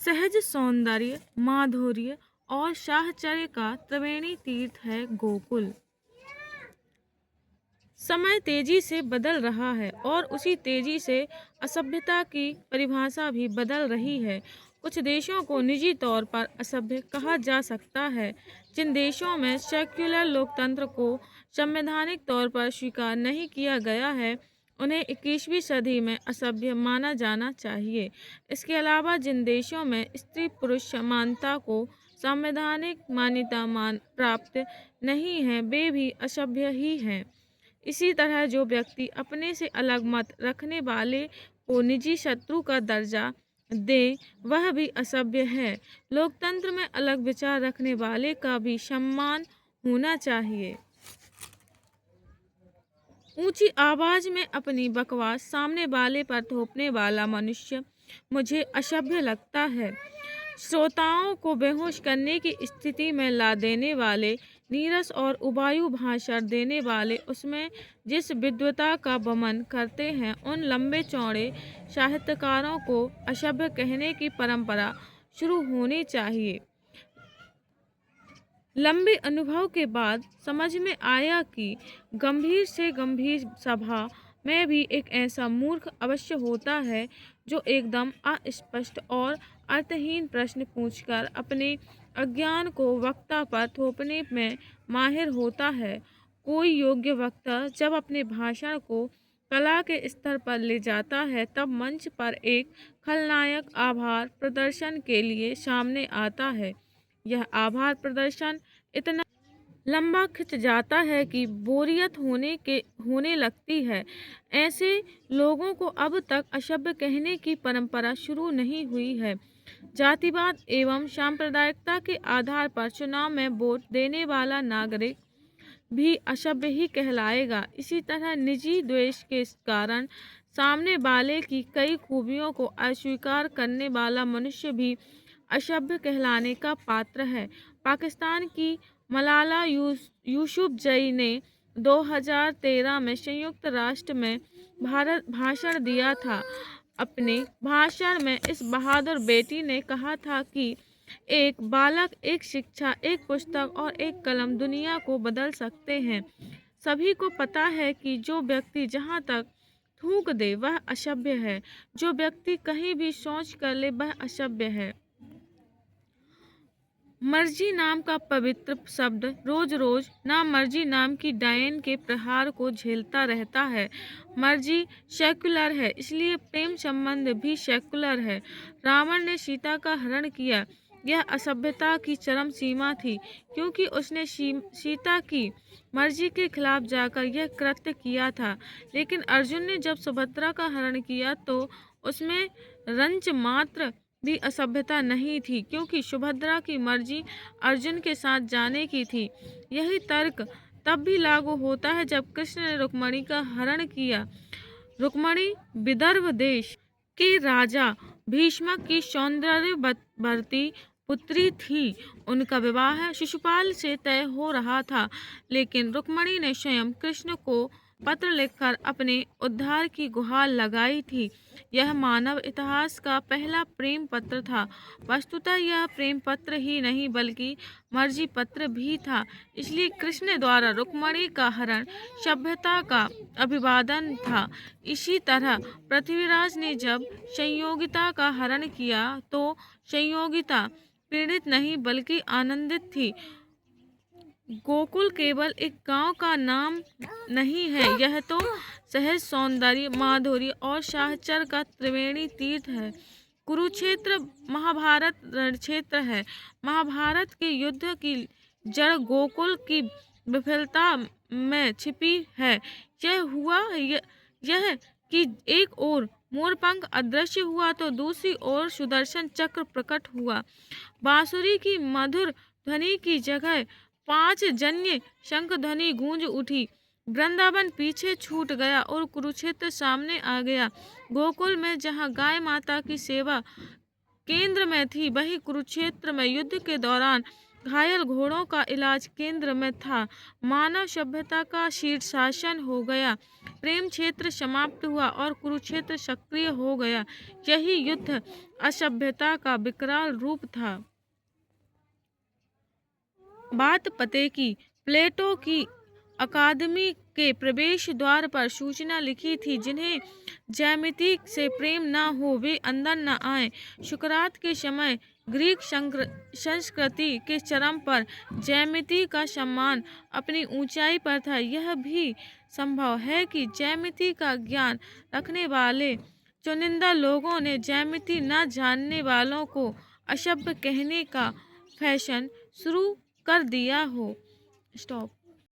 सहज सौंदर्य, माधुर्य और साहचर्य का त्रिवेणी तीर्थ है गोकुल। समय तेजी से बदल रहा है और उसी तेजी से असभ्यता की परिभाषा भी बदल रही है। कुछ देशों को निजी तौर पर असभ्य कहा जा सकता है। जिन देशों में सेक्युलर लोकतंत्र को संवैधानिक तौर पर स्वीकार नहीं किया गया है, उन्हें 21वीं सदी में असभ्य माना जाना चाहिए। इसके अलावा जिन देशों में स्त्री पुरुष समानता को संवैधानिक मान्यता प्राप्त नहीं है, वे भी असभ्य ही हैं। इसी तरह जो व्यक्ति अपने से अलग मत रखने वाले को निजी शत्रु का दर्जा दे, वह भी असभ्य है। लोकतंत्र में अलग विचार रखने वाले का भी सम्मान होना चाहिए। ऊंची आवाज में अपनी बकवास सामने वाले पर थोपने वाला मनुष्य मुझे असभ्य लगता है। श्रोताओं को बेहोश करने की स्थिति में ला देने वाले, नीरस और उबाऊ भाषण देने वाले, उसमें जिस विद्वता का वमन करते हैं, उन लंबे चौड़े साहित्यकारों को असभ्य कहने की परंपरा शुरू होनी चाहिए। लंबे अनुभव के बाद समझ में आया कि गंभीर से गंभीर सभा में भी एक ऐसा मूर्ख अवश्य होता है जो एकदम अस्पष्ट और अर्थहीन प्रश्न पूछकर अपने अज्ञान को वक्ता पर थोपने में माहिर होता है। कोई योग्य वक्ता जब अपने भाषण को कला के स्तर पर ले जाता है, तब मंच पर एक खलनायक आभार प्रदर्शन के लिए सामने आता है। यह आभार प्रदर्शन इतना लंबा खिंच जाता है कि बोरियत होने लगती है। ऐसे लोगों को अब तक असभ्य कहने की परंपरा शुरू नहीं हुई है। जातिवाद एवं सांप्रदायिकता के आधार पर चुनाव में वोट देने वाला नागरिक भी असभ्य ही कहलाएगा। इसी तरह निजी द्वेष के कारण सामने वाले की कई खूबियों को अस्वीकार करने वाला मनुष्य भी असभ्य कहलाने का पात्र है। पाकिस्तान की मलाला यूसुफजई ने 2013 में संयुक्त राष्ट्र में भाषण दिया था। अपने भाषण में इस बहादुर बेटी ने कहा था कि एक बालक, एक शिक्षा, एक पुस्तक और एक कलम दुनिया को बदल सकते हैं। सभी को पता है कि जो व्यक्ति जहाँ तक थूक दे वह असभ्य है, जो व्यक्ति कहीं भी सोच कर ले वह असभ्य है। मर्जी नाम का पवित्र शब्द रोज रोज नामर्जी नाम की डायन के प्रहार को झेलता रहता है। मर्जी सेक्युलर है, इसलिए प्रेम संबंध भी सेक्युलर है। रावण ने सीता का हरण किया, यह असभ्यता की चरम सीमा थी, क्योंकि उसने सीता की मर्जी के खिलाफ जाकर यह कृत्य किया था। लेकिन अर्जुन ने जब सुभद्रा का हरण किया तो उसमें रंच मात्र भी असभ्यता नहीं थी, क्योंकि सुभद्रा की मर्जी अर्जुन के साथ जाने की थी। यही तर्क तब भी लागू होता है जब कृष्ण ने रुक्मिणी का हरण किया। रुक्मिणी विदर्भ देश के राजा भीष्मक की सौंदर्यवती पुत्री थी। उनका विवाह शिशुपाल से तय हो रहा था, लेकिन रुक्मिणी ने स्वयं कृष्ण को पत्र लिखकर अपने उद्धार की गुहार लगाई थी। यह मानव इतिहास का पहला प्रेम पत्र था। वस्तुतः यह प्रेम पत्र ही नहीं बल्कि मर्जी पत्र भी था। इसलिए कृष्ण द्वारा रुक्मिणी का हरण सभ्यता का अभिवादन था। इसी तरह पृथ्वीराज ने जब संयोगिता का हरण किया तो संयोगिता पीड़ित नहीं बल्कि आनंदित थी। गोकुल केवल एक गांव का नाम नहीं है, यह तो सहज सौंदर्य, माधुर्य और साहचर्य का त्रिवेणी तीर्थ है। कुरुक्षेत्र महाभारत रणक्षेत्र है। महाभारत के युद्ध की जड़ गोकुल की विफलता में छिपी है। यह कि एक ओर मोरपंख अदृश्य हुआ तो दूसरी ओर सुदर्शन चक्र प्रकट हुआ। बांसुरी की मधुर ध्वनि की जगह 5 जन्य शंख ध्वनि गूंज उठी। वृंदावन पीछे छूट गया और कुरुक्षेत्र सामने आ गया। गोकुल में जहाँ गाय माता की सेवा केंद्र में थी, वही कुरुक्षेत्र में युद्ध के दौरान घायल घोड़ों का इलाज केंद्र में था। मानव सभ्यता का शीर्षासन हो गया। प्रेम क्षेत्र समाप्त हुआ और कुरुक्षेत्र सक्रिय हो गया। यही युद्ध असभ्यता का विकराल रूप था। बात पते की। प्लेटो की अकादमी के प्रवेश द्वार पर सूचना लिखी थी, जिन्हें ज्यामिति से प्रेम न हो वे अंदर न आए। सुकरात के समय ग्रीक संस्कृति के चरम पर ज्यामिति का सम्मान अपनी ऊंचाई पर था। यह भी संभव है कि ज्यामिति का ज्ञान रखने वाले चुनिंदा लोगों ने ज्यामिति न जानने वालों को असभ्य कहने का फैशन शुरू कर दिया हो। स्टॉप।